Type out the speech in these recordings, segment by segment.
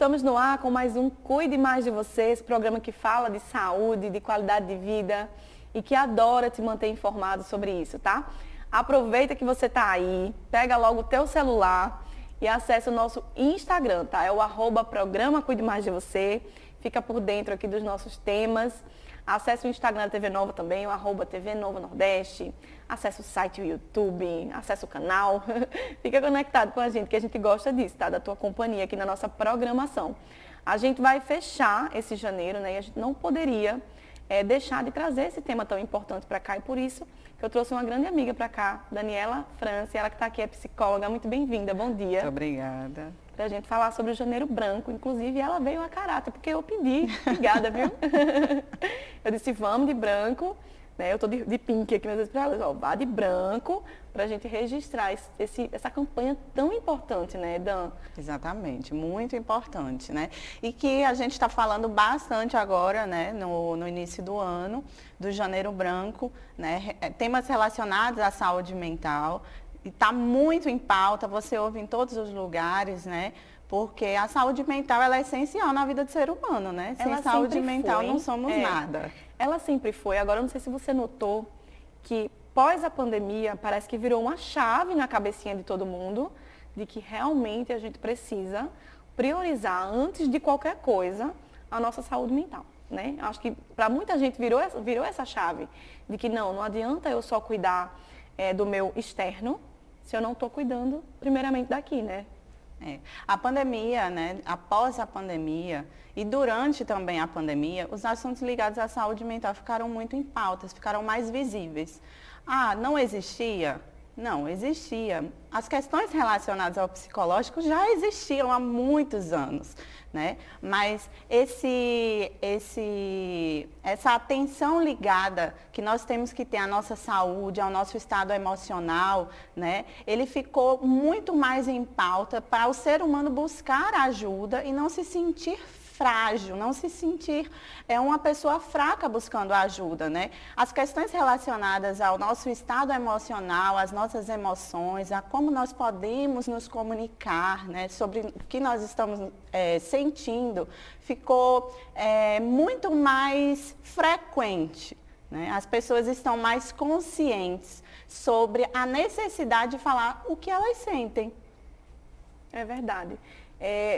Estamos no ar com mais um Cuide Mais de Você, esse programa que fala de saúde, de qualidade de vida e que adora te manter informado sobre isso, tá? Aproveita que você tá aí, pega logo o teu celular e acessa o nosso Instagram, tá? É o @programa Cuide Mais de Você. Fica por dentro aqui dos nossos temas. Acesse o Instagram da TV Nova também, o @TV Nova Nordeste. Acesse o site, o YouTube, acesse o canal. Fica conectado com a gente, que a gente gosta disso, tá? Da tua companhia aqui na nossa programação. A gente vai fechar esse janeiro, né? E a gente não poderia deixar de trazer esse tema tão importante para cá. E por isso que eu trouxe uma grande amiga para cá, Daniela França. Ela que está aqui é psicóloga. Muito bem-vinda. Bom dia. Muito obrigada. Pra gente falar sobre o Janeiro Branco. Inclusive, ela veio a caráter, porque eu pedi. Obrigada, viu? Eu disse, vamos de branco. Né? Eu tô de pink aqui, mas eu disse pra ela, vá de branco, pra gente registrar essa campanha tão importante, né, Dan? Exatamente, muito importante, né? E que a gente está falando bastante agora, né, no início do ano, do Janeiro Branco, né? Temas relacionados à saúde mental. E está muito em pauta, você ouve em todos os lugares, né? Porque a saúde mental ela é essencial na vida do ser humano, né? Sem saúde mental não somos nada. Ela sempre foi. Agora, eu não sei se você notou que pós a pandemia, parece que virou uma chave na cabecinha de todo mundo, de que realmente a gente precisa priorizar, antes de qualquer coisa, a nossa saúde mental, né? Acho que para muita gente virou essa chave, de que não adianta eu só cuidar do meu externo, se eu não estou cuidando primeiramente daqui, né? A pandemia, né, após a pandemia e durante também a pandemia, os assuntos ligados à saúde mental ficaram muito em pautas, ficaram mais visíveis. Ah, não existia? Não, existia. As questões relacionadas ao psicológico já existiam há muitos anos, né? Mas essa atenção ligada que nós temos que ter à nossa saúde, ao nosso estado emocional, né? Ele ficou muito mais em pauta para o ser humano buscar ajuda e não se sentir frágil, não se sentir uma pessoa fraca buscando ajuda, né? As questões relacionadas ao nosso estado emocional, às nossas emoções, a como nós podemos nos comunicar, né? Sobre o que nós estamos sentindo, ficou muito mais frequente, né? As pessoas estão mais conscientes sobre a necessidade de falar o que elas sentem. É verdade.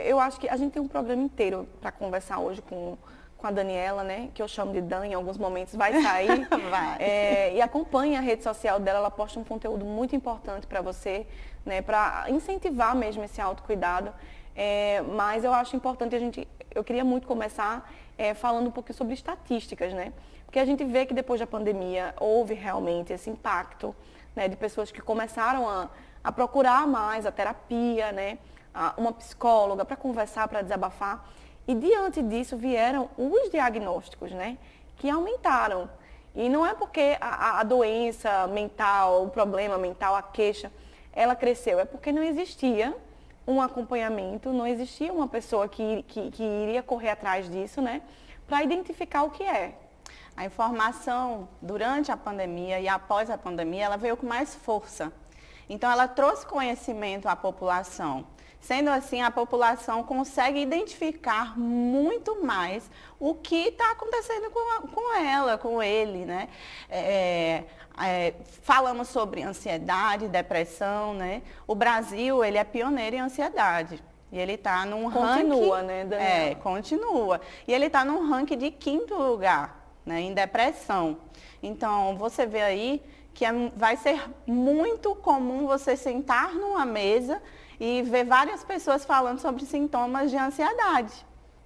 Eu acho que a gente tem um programa inteiro para conversar hoje com a Daniela, né? Que eu chamo de Dan, em alguns momentos vai sair. Vai. E acompanhe a rede social dela, ela posta um conteúdo muito importante para você, né? Para incentivar mesmo esse autocuidado. Mas eu acho importante eu queria muito começar falando um pouquinho sobre estatísticas, né? Porque a gente vê que depois da pandemia houve realmente esse impacto, né? De pessoas que começaram a procurar mais a terapia, né? Uma psicóloga para conversar, para desabafar. E diante disso vieram os diagnósticos, né? Que aumentaram. E não é porque a doença mental, o problema mental, a queixa, ela cresceu. É porque não existia um acompanhamento, não existia uma pessoa que iria correr atrás disso, né? Para identificar o que é. A informação durante a pandemia e após a pandemia, ela veio com mais força. Então, ela trouxe conhecimento à população. Sendo assim, a população consegue identificar muito mais o que está acontecendo com ela, com ele, né? Falamos sobre ansiedade, depressão, né? O Brasil, ele é pioneiro em ansiedade. E ele está num ranking... Continua, né, Daniela? Continua. E ele está num ranking de 5º lugar, né, em depressão. Então, você vê aí que vai ser muito comum você sentar numa mesa e ver várias pessoas falando sobre sintomas de ansiedade,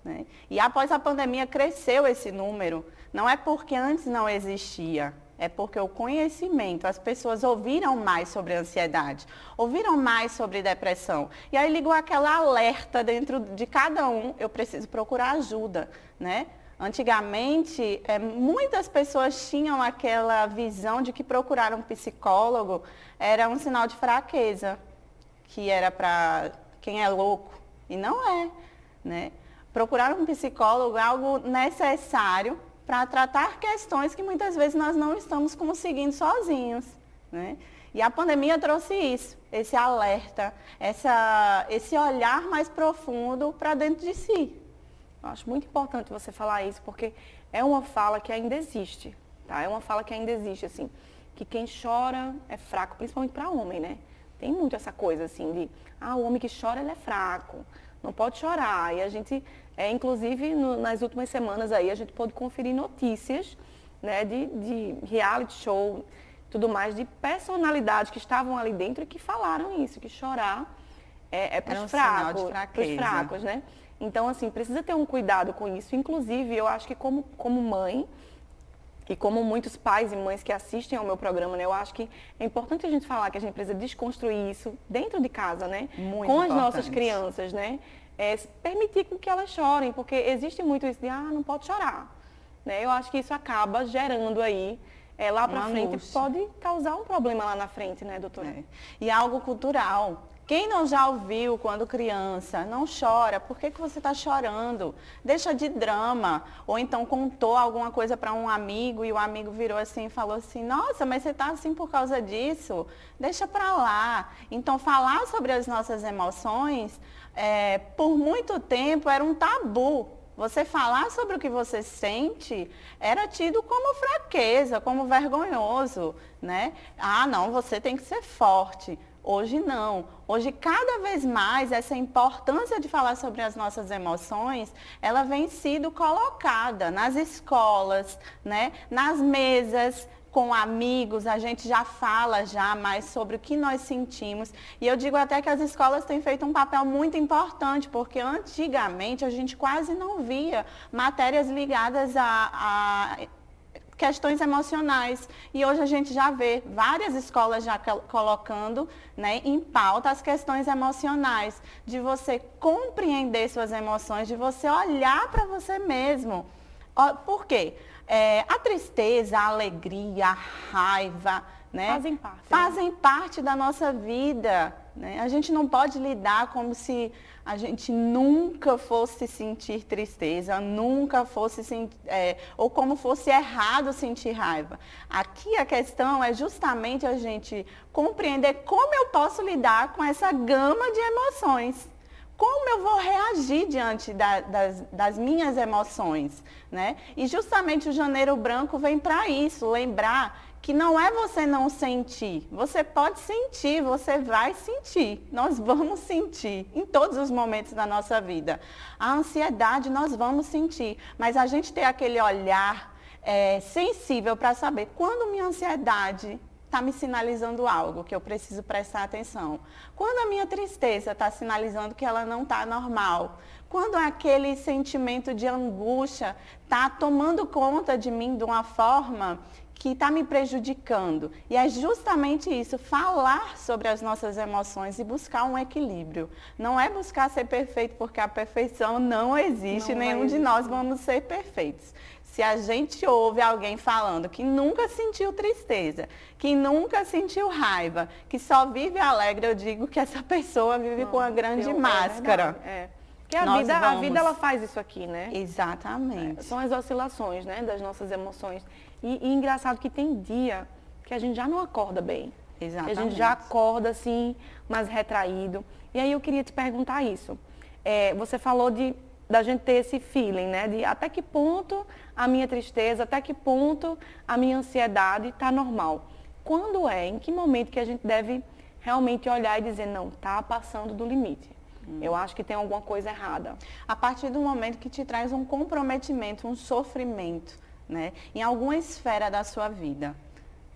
né? E após a pandemia cresceu esse número. Não é porque antes não existia, é porque o conhecimento, as pessoas ouviram mais sobre ansiedade, ouviram mais sobre depressão. E aí ligou aquela alerta dentro de cada um, eu preciso procurar ajuda, né? Antigamente, muitas pessoas tinham aquela visão de que procurar um psicólogo era um sinal de fraqueza, que era para quem é louco. E não é, né? Procurar um psicólogo é algo necessário para tratar questões que muitas vezes nós não estamos conseguindo sozinhos, né? E a pandemia trouxe isso, esse alerta, esse olhar mais profundo para dentro de si. Eu acho muito importante você falar isso, porque é uma fala que ainda existe, tá? É uma fala que ainda existe, assim, que quem chora é fraco, principalmente para homem, né? Tem muito essa coisa, assim, de, o homem que chora, ele é fraco, não pode chorar. E a gente, inclusive, nas últimas semanas aí, a gente pôde conferir notícias, né, de reality show, tudo mais, de personalidades que estavam ali dentro e que falaram isso, que chorar é para os fracos, né? Então, assim, precisa ter um cuidado com isso. Inclusive, eu acho que como mãe, e como muitos pais e mães que assistem ao meu programa, né, eu acho que é importante a gente falar que a gente precisa desconstruir isso dentro de casa, né? Muito com importante. As nossas crianças, né? Permitir que elas chorem, porque existe muito isso de, não pode chorar. Né? Eu acho que isso acaba gerando aí, lá para frente, pode causar um problema lá na frente, né, doutora? E algo cultural. Quem não já ouviu quando criança, não chora, por que você está chorando? Deixa de drama. Ou então contou alguma coisa para um amigo e o amigo virou assim e falou assim, nossa, mas você está assim por causa disso? Deixa para lá. Então falar sobre as nossas emoções, por muito tempo era um tabu. Você falar sobre o que você sente era tido como fraqueza, como vergonhoso, né? Não, você tem que ser forte. Hoje não. Hoje, cada vez mais, essa importância de falar sobre as nossas emoções, ela vem sido colocada nas escolas, né? Nas mesas, com amigos, a gente já fala mais sobre o que nós sentimos. E eu digo até que as escolas têm feito um papel muito importante, porque antigamente a gente quase não via matérias ligadas a questões emocionais. E hoje a gente já vê várias escolas já colocando, né, em pauta as questões emocionais, de você compreender suas emoções, de você olhar para você mesmo. Por quê? A tristeza, a alegria, a raiva, né, fazem parte da nossa vida. Né? A gente não pode lidar como se a gente nunca fosse sentir tristeza, nunca fosse ou como fosse errado sentir raiva. Aqui a questão é justamente a gente compreender como eu posso lidar com essa gama de emoções. Como eu vou reagir diante das minhas emoções, né? E justamente o Janeiro Branco vem para isso, lembrar que não é você não sentir. Você pode sentir, você vai sentir. Nós vamos sentir em todos os momentos da nossa vida. A ansiedade nós vamos sentir, mas a gente ter aquele olhar sensível para saber quando minha ansiedade está me sinalizando algo que eu preciso prestar atenção. Quando a minha tristeza está sinalizando que ela não está normal. Quando aquele sentimento de angústia está tomando conta de mim de uma forma que está me prejudicando. E é justamente isso, falar sobre as nossas emoções e buscar um equilíbrio. Não é buscar ser perfeito, porque a perfeição não existe, nenhum de nós vamos ser perfeitos. Se a gente ouve alguém falando que nunca sentiu tristeza, que nunca sentiu raiva, que só vive alegre, eu digo que essa pessoa vive com uma grande máscara. Porque a vida ela faz isso aqui, né? Exatamente. São as oscilações, né, das nossas emoções. E engraçado que tem dia que a gente já não acorda bem. Exatamente. Que a gente já acorda assim, mais retraído. E aí eu queria te perguntar isso. Você falou da gente ter esse feeling, né? De até que ponto a minha tristeza, até que ponto a minha ansiedade está normal. Quando em que momento que a gente deve realmente olhar e dizer, não, está passando do limite. Eu acho que tem alguma coisa errada. A partir do momento que te traz um comprometimento, um sofrimento, né? Em alguma esfera da sua vida.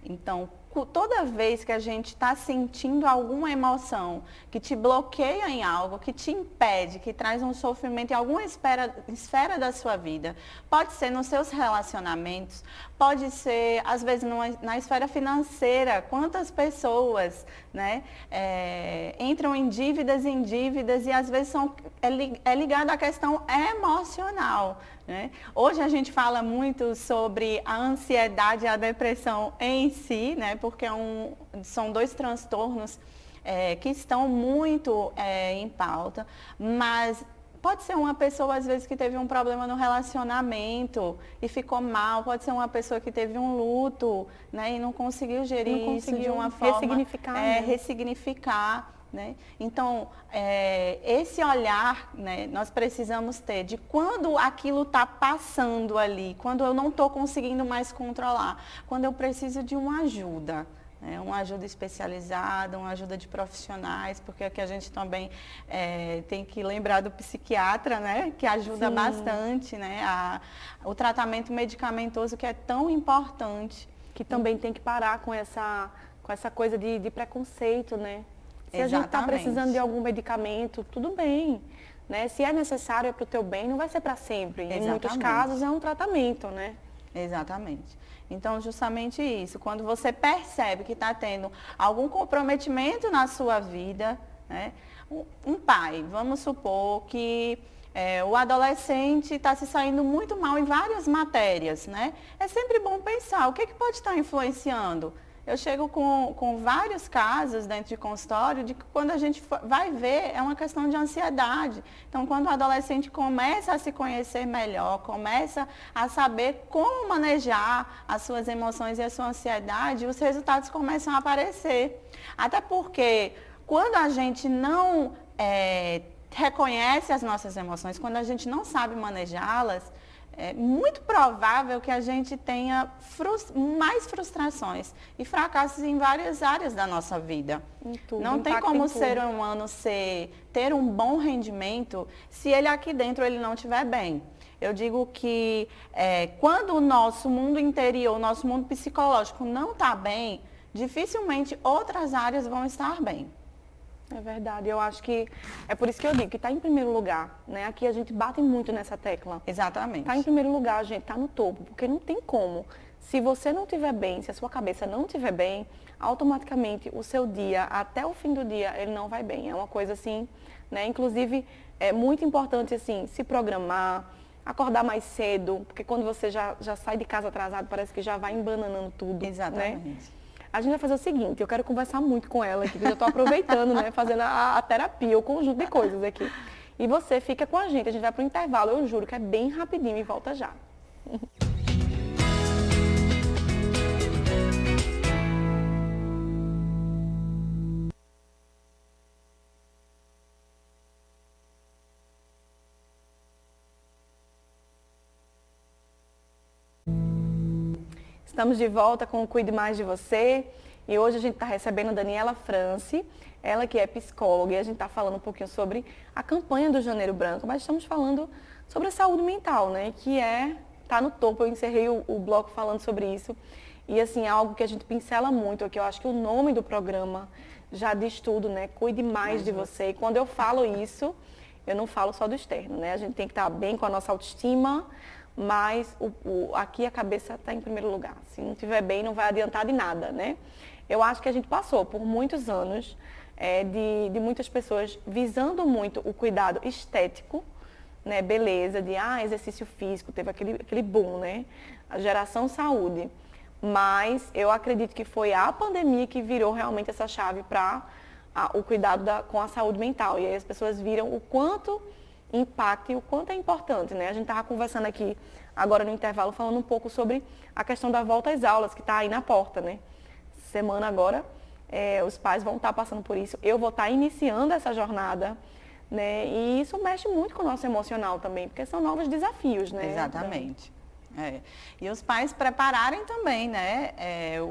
Então, toda vez que a gente está sentindo alguma emoção que te bloqueia em algo, que te impede, que traz um sofrimento em alguma esfera da sua vida, pode ser nos seus relacionamentos, pode ser, às vezes, na esfera financeira. Quantas pessoas, né, entram em dívidas e às vezes é ligado à questão emocional. Né? Hoje a gente fala muito sobre a ansiedade e a depressão em si, né? Porque são dois transtornos que estão muito em pauta, mas Pode ser uma pessoa, às vezes, que teve um problema no relacionamento e ficou mal. Pode ser uma pessoa que teve um luto, né, e não conseguiu gerir isso de uma forma... ressignificar, né? Ressignificar. Né? Então, esse olhar, né, nós precisamos ter de quando aquilo está passando ali, quando eu não estou conseguindo mais controlar, quando eu preciso de uma ajuda. Uma ajuda especializada, uma ajuda de profissionais, porque aqui a gente também tem que lembrar do psiquiatra, né, que ajuda Sim. bastante, né, o tratamento medicamentoso que é tão importante. Que também tem que parar com essa coisa de preconceito, né? Se a gente está precisando de algum medicamento, tudo bem. Né? Se é necessário, é para o teu bem, não vai ser para sempre. Exatamente. Em muitos casos é um tratamento, né? Exatamente. Então, justamente isso. Quando você percebe que está tendo algum comprometimento na sua vida, né? Um pai, vamos supor que o adolescente está se saindo muito mal em várias matérias, né? É sempre bom pensar o que pode estar influenciando. Eu chego com vários casos dentro de consultório de que quando a gente vai ver, é uma questão de ansiedade. Então, quando o adolescente começa a se conhecer melhor, começa a saber como manejar as suas emoções e a sua ansiedade, os resultados começam a aparecer. Até porque, quando a gente não reconhece as nossas emoções, quando a gente não sabe manejá-las, é muito provável que a gente tenha mais frustrações e fracassos em várias áreas da nossa vida. Não tem como o ser humano ter um bom rendimento se ele aqui dentro ele não estiver bem. Eu digo que quando o nosso mundo interior, o nosso mundo psicológico não está bem, dificilmente outras áreas vão estar bem. É verdade, eu acho que é por isso que eu digo que está em primeiro lugar, né? Aqui a gente bate muito nessa tecla. Exatamente. Está em primeiro lugar, gente, está no topo, porque não tem como. Se você não estiver bem, se a sua cabeça não estiver bem, automaticamente o seu dia, até o fim do dia, ele não vai bem. É uma coisa assim, né? Inclusive, é muito importante, assim, se programar, acordar mais cedo, porque quando você já sai de casa atrasado, parece que já vai embananando tudo. Exatamente. Né? A gente vai fazer o seguinte, eu quero conversar muito com ela aqui, porque eu estou aproveitando, né, fazendo a terapia, o conjunto de coisas aqui. E você fica com a gente vai para o intervalo, eu juro que é bem rapidinho e volta já. Estamos de volta com o Cuide Mais de Você e hoje a gente está recebendo a Daniela France, ela que é psicóloga e a gente está falando um pouquinho sobre a campanha do Janeiro Branco, mas estamos falando sobre a saúde mental, né, que tá no topo. Eu encerrei o bloco falando sobre isso e assim, é algo que a gente pincela muito, que eu acho que o nome do programa já diz tudo, né, Cuide Mais de Você. E quando eu falo isso, eu não falo só do externo, né, a gente tem que estar bem com a nossa autoestima, mas aqui a cabeça está em primeiro lugar. Se não estiver bem, não vai adiantar de nada, né? Eu acho que a gente passou por muitos anos de muitas pessoas visando muito o cuidado estético, né? Beleza, exercício físico, teve aquele boom, né? A geração saúde. Mas eu acredito que foi a pandemia que virou realmente essa chave para o cuidado com a saúde mental. E aí as pessoas viram o quanto impacta e o quanto é importante, né? A gente estava conversando aqui agora no intervalo, falando um pouco sobre a questão da volta às aulas, que está aí na porta, né? Semana agora, os pais vão estar passando por isso, eu vou estar iniciando essa jornada, né? E isso mexe muito com o nosso emocional também, porque são novos desafios, né? Exatamente. E os pais prepararem também, né,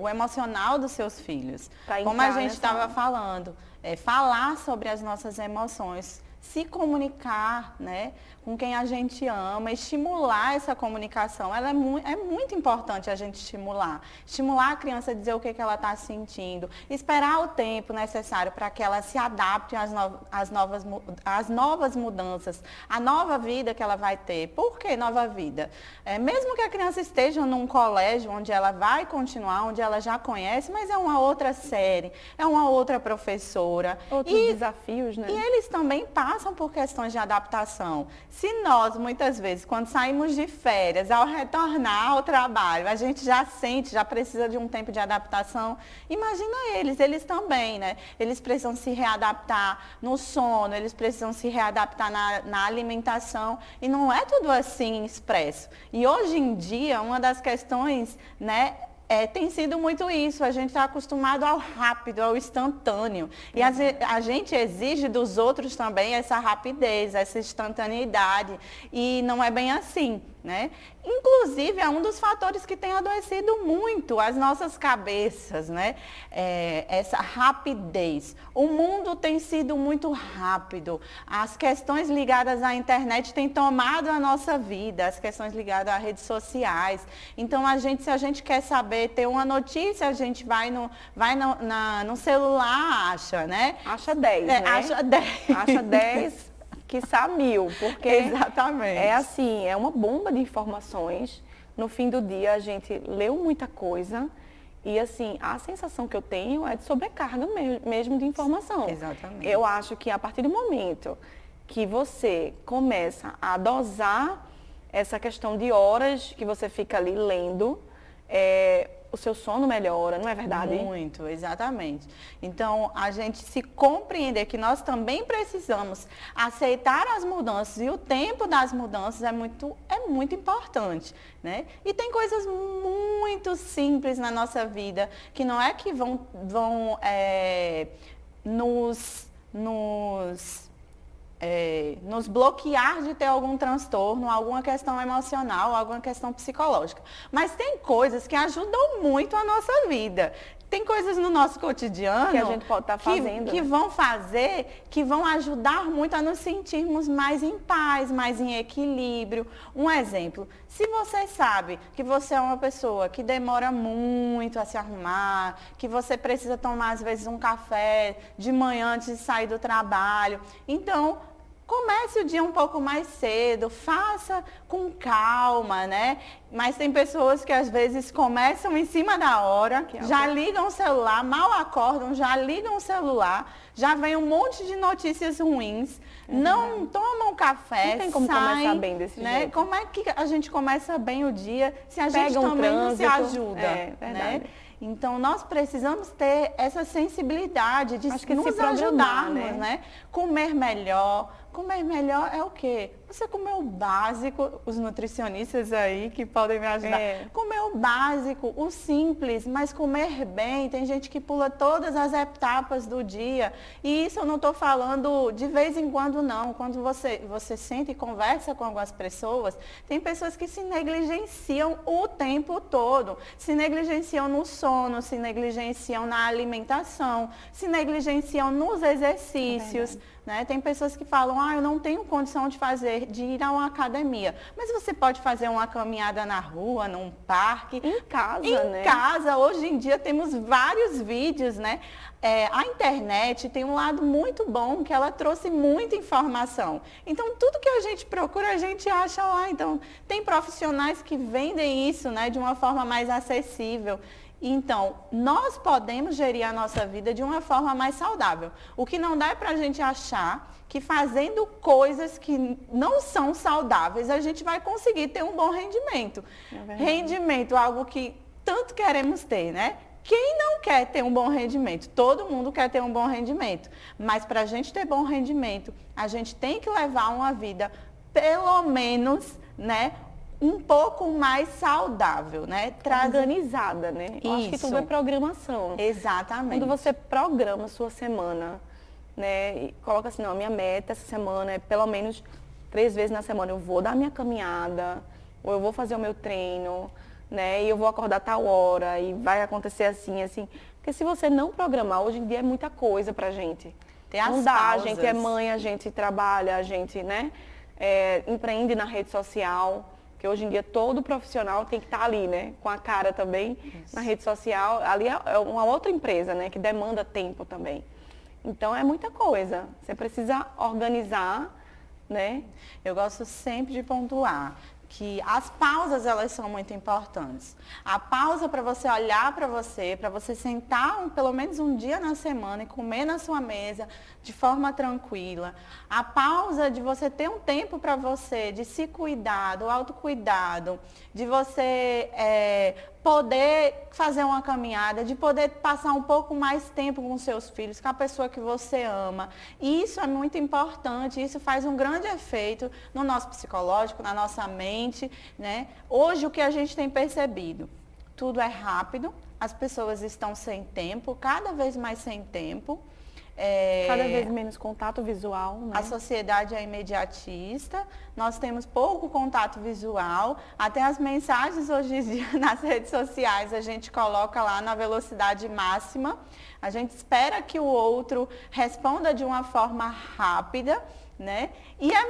o emocional dos seus filhos. Como a gente estava falando, falar sobre as nossas emoções, se comunicar, né, com quem a gente ama, estimular essa comunicação. Ela é muito importante a gente estimular. Estimular a criança a dizer o que ela está sentindo. Esperar o tempo necessário para que ela se adapte às novas mudanças, à nova vida que ela vai ter. Por que nova vida? Mesmo que a criança esteja num colégio onde ela vai continuar, onde ela já conhece, mas é uma outra série, é uma outra professora. Outros desafios, né? E eles também passam passam por questões de adaptação. Se nós, muitas vezes, quando saímos de férias, ao retornar ao trabalho, a gente já sente, já precisa de um tempo de adaptação, imagina eles também, né? Eles precisam se readaptar no sono, eles precisam se readaptar na alimentação, e não é tudo assim expresso. E hoje em dia, uma das questões, né, tem sido muito isso, a gente está acostumado ao rápido, ao instantâneo. E a gente exige dos outros também essa rapidez, essa instantaneidade. E não é bem assim, né? Inclusive, é um dos fatores que tem adoecido muito as nossas cabeças, né? Essa rapidez. O mundo tem sido muito rápido. As questões ligadas à internet têm tomado a nossa vida, as questões ligadas às redes sociais. Então, se a gente quer saber, ter uma notícia, a gente vai no celular, acha, né? Acha 10, né? Acha 10. Acha 10, quiçá 1000, porque exatamente. É assim, é uma bomba de informações. No fim do dia, a gente leu muita coisa e, assim, a sensação que eu tenho é de sobrecarga mesmo de informação. Exatamente. Eu acho que a partir do momento que você começa a dosar essa questão de horas que você fica ali lendo, o seu sono melhora, não é verdade? Muito, exatamente. Então, a gente se compreender que nós também precisamos aceitar as mudanças e o tempo das mudanças é muito importante, né? E tem coisas muito simples na nossa vida que não é que vão nos bloquear de ter algum transtorno, alguma questão emocional, alguma questão psicológica. Mas tem coisas que ajudam muito a nossa vida. Tem coisas no nosso cotidiano que a gente pode estar fazendo, que vão ajudar muito a nos sentirmos mais em paz, mais em equilíbrio. Um exemplo, se você sabe que você é uma pessoa que demora muito a se arrumar, que você precisa tomar às vezes um café de manhã antes de sair do trabalho, então comece o dia um pouco mais cedo, faça com calma, né? Mas tem pessoas que às vezes começam em cima da hora, já ligam o celular, mal acordam, já ligam o celular, já vem um monte de notícias ruins, não tomam café, não tem como começar bem desse jeito. Como é que a gente começa bem o dia se a gente também não se ajuda, né? Então, nós precisamos ter essa sensibilidade de nos ajudarmos, né? Comer melhor. Comer melhor é o quê? Você comer o básico, os nutricionistas aí que podem me ajudar. Comer o básico, o simples, mas comer bem. Tem gente que pula todas as etapas do dia. E isso eu não estou falando de vez em quando, não. Quando você senta e conversa com algumas pessoas, tem pessoas que se negligenciam o tempo todo. Se negligenciam no sono, se negligenciam na alimentação, se negligenciam nos exercícios. Né? Tem pessoas que falam, eu não tenho condição de ir a uma academia. Mas você pode fazer uma caminhada na rua, num parque. Em casa, né? Em casa. Hoje em dia temos vários vídeos, né? A internet tem um lado muito bom, que ela trouxe muita informação. Então, tudo que a gente procura, a gente acha lá. Então, tem profissionais que vendem isso, né, de uma forma mais acessível. Então, nós podemos gerir a nossa vida de uma forma mais saudável. O que não dá é para a gente achar que fazendo coisas que não são saudáveis, a gente vai conseguir ter um bom rendimento. Rendimento, algo que tanto queremos ter, né? Quem não quer ter um bom rendimento? Todo mundo quer ter um bom rendimento. Mas para a gente ter bom rendimento, a gente tem que levar uma vida, pelo menos, né, um pouco mais saudável, né? Organizada, né? Eu acho que tudo é programação. Exatamente. Quando você programa a sua semana, né? E coloca assim, não, a minha meta essa semana é pelo menos 3 vezes na semana eu vou dar minha caminhada, ou eu vou fazer o meu treino, né? E eu vou acordar tal hora, e vai acontecer assim, assim. Porque se você não programar, hoje em dia é muita coisa pra gente. Não dá, a gente é mãe, a gente trabalha, a gente, né? Empreende na rede social. Porque hoje em dia todo profissional tem que estar ali, né? Com a cara também na rede social. Ali é uma outra empresa, né? Que demanda tempo também. Então é muita coisa. Você precisa organizar, né? Eu gosto sempre de pontuar que as pausas, elas são muito importantes. A pausa para você olhar para você sentar pelo menos um dia na semana e comer na sua mesa de forma tranquila. A pausa de você ter um tempo para você, de se cuidar, do autocuidado, de você poder fazer uma caminhada, de poder passar um pouco mais tempo com seus filhos, com a pessoa que você ama. E isso é muito importante, isso faz um grande efeito no nosso psicológico, na nossa mente, né? Hoje, o que a gente tem percebido? Tudo é rápido, as pessoas estão sem tempo, cada vez mais sem tempo. Cada vez menos contato visual, né? A sociedade é imediatista, nós temos pouco contato visual, até as mensagens hoje em dia nas redes sociais a gente coloca lá na velocidade máxima, a gente espera que o outro responda de uma forma rápida, né? E é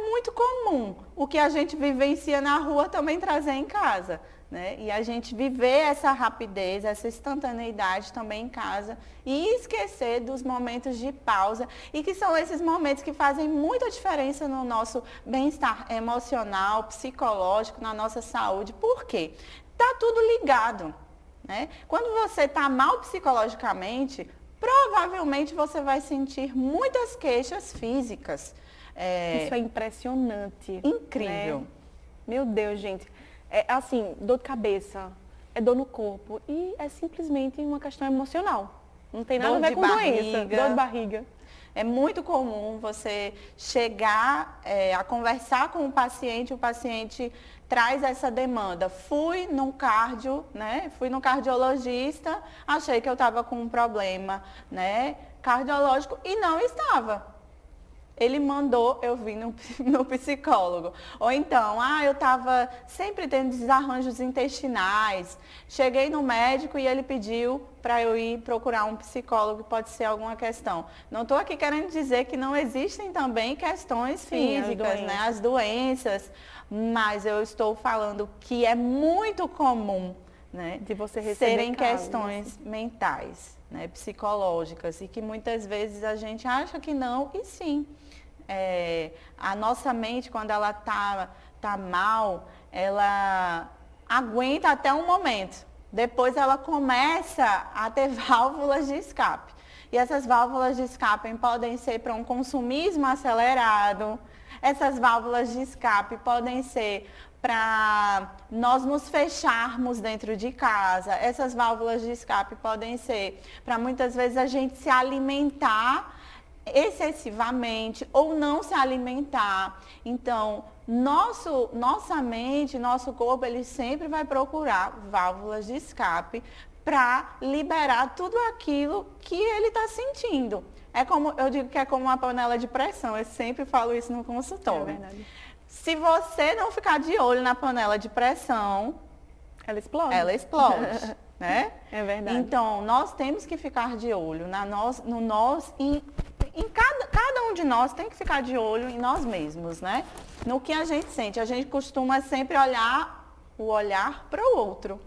muito comum o que a gente vivencia na rua também trazer em casa. Né? E a gente viver essa rapidez, essa instantaneidade também em casa e esquecer dos momentos de pausa e que são esses momentos que fazem muita diferença no nosso bem-estar emocional, psicológico, na nossa saúde. Por quê? Tá tudo ligado, né? Quando você está mal psicologicamente, provavelmente você vai sentir muitas queixas físicas. Isso é impressionante. Incrível. Né? Meu Deus, gente. É assim, dor de cabeça, é dor no corpo e é simplesmente uma questão emocional. Não tem nada a ver com doença, dor de barriga. É muito comum você chegar a conversar com o paciente traz essa demanda. Fui no cardio, né? Fui no cardiologista, achei que eu estava com um problema, né? Cardiológico e não estava. Ele mandou eu vir no psicólogo. Ou então, eu estava sempre tendo desarranjos intestinais. Cheguei no médico e ele pediu para eu ir procurar um psicólogo, pode ser alguma questão. Não estou aqui querendo dizer que não existem também questões físicas, né? As doenças, mas eu estou falando que é muito comum, né? De você receber serem questões mentais, né? Psicológicas, e que muitas vezes a gente acha que não, e sim. A nossa mente, quando ela tá mal, ela aguenta até um momento. Depois ela começa a ter válvulas de escape. E essas válvulas de escape podem ser para um consumismo acelerado. Essas válvulas de escape podem ser para nós nos fecharmos dentro de casa. Essas válvulas de escape podem ser para muitas vezes a gente se alimentar excessivamente ou não se alimentar. Então, nossa mente, nosso corpo, ele sempre vai procurar válvulas de escape para liberar tudo aquilo que ele está sentindo. Eu digo que é como uma panela de pressão, eu sempre falo isso no consultório. É verdade. Se você não ficar de olho na panela de pressão, ela explode. Né? É verdade. Então, nós temos que ficar de olho cada um de nós tem que ficar de olho em nós mesmos, né? No que a gente sente. A gente costuma sempre olhar para o outro.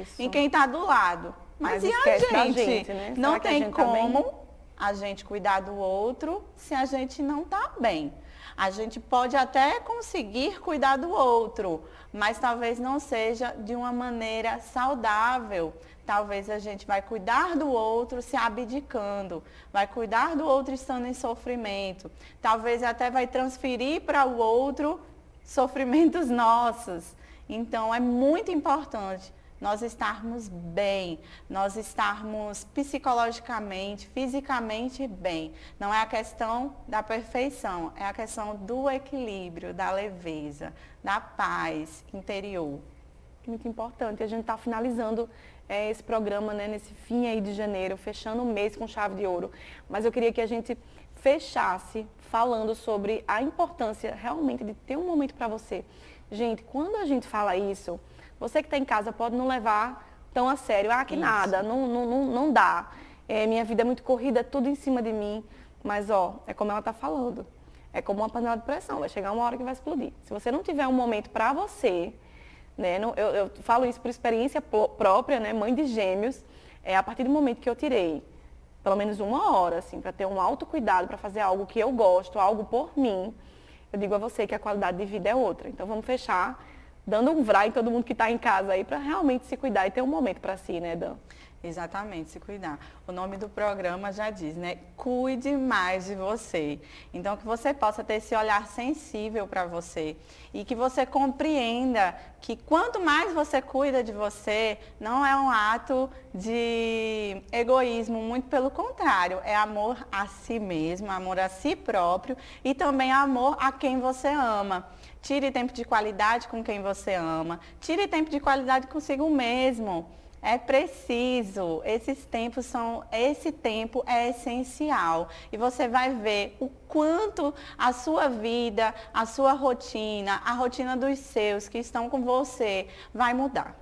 Isso. Em quem está do lado. Mas e a gente? Né? Não tem como a gente cuidar do outro se a gente não está bem. A gente pode até conseguir cuidar do outro, mas talvez não seja de uma maneira saudável. Talvez a gente vai cuidar do outro se abdicando, vai cuidar do outro estando em sofrimento. Talvez até vai transferir para o outro sofrimentos nossos. Então, é muito importante nós estarmos bem, nós estarmos psicologicamente, fisicamente bem. Não é a questão da perfeição, é a questão do equilíbrio, da leveza, da paz interior. Muito importante. A gente está finalizando esse programa, né, nesse fim aí de janeiro, fechando o mês com chave de ouro. Mas eu queria que a gente fechasse falando sobre a importância realmente de ter um momento para você. Gente, quando a gente fala isso, você que está em casa pode não levar tão a sério. Que isso. Nada, não dá. Minha vida é muito corrida, é tudo em cima de mim. Mas, é como ela está falando. É como uma panela de pressão, vai chegar uma hora que vai explodir. Se você não tiver um momento para você, né, eu falo isso por experiência própria, né, mãe de gêmeos, a partir do momento que eu tirei pelo menos uma hora, assim, para ter um autocuidado, para fazer algo que eu gosto, algo por mim, eu digo a você que a qualidade de vida é outra. Então vamos fechar dando um vral em todo mundo que está em casa aí para realmente se cuidar e ter um momento para si, né, Dan? Exatamente, se cuidar. O nome do programa já diz, né? Cuide mais de você. Então, que você possa ter esse olhar sensível para você e que você compreenda que quanto mais você cuida de você, não é um ato de egoísmo, muito pelo contrário, é amor a si mesmo, amor a si próprio e também amor a quem você ama. Tire tempo de qualidade com quem você ama, tire tempo de qualidade consigo mesmo. É preciso, esse tempo é essencial e você vai ver o quanto a sua vida, a sua rotina, a rotina dos seus que estão com você vai mudar.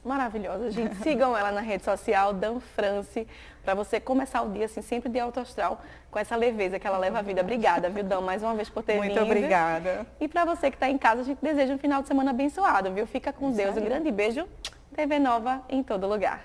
Maravilhosa, gente. Sigam ela na rede social, Dan France, para você começar o dia assim, sempre de alto astral, com essa leveza que ela leva a vida. Obrigada, viu, Dan, mais uma vez por ter vindo. Muito obrigada. E para você que está em casa, a gente deseja um final de semana abençoado, viu? Fica com Deus. Um grande beijo. TV Nova em todo lugar.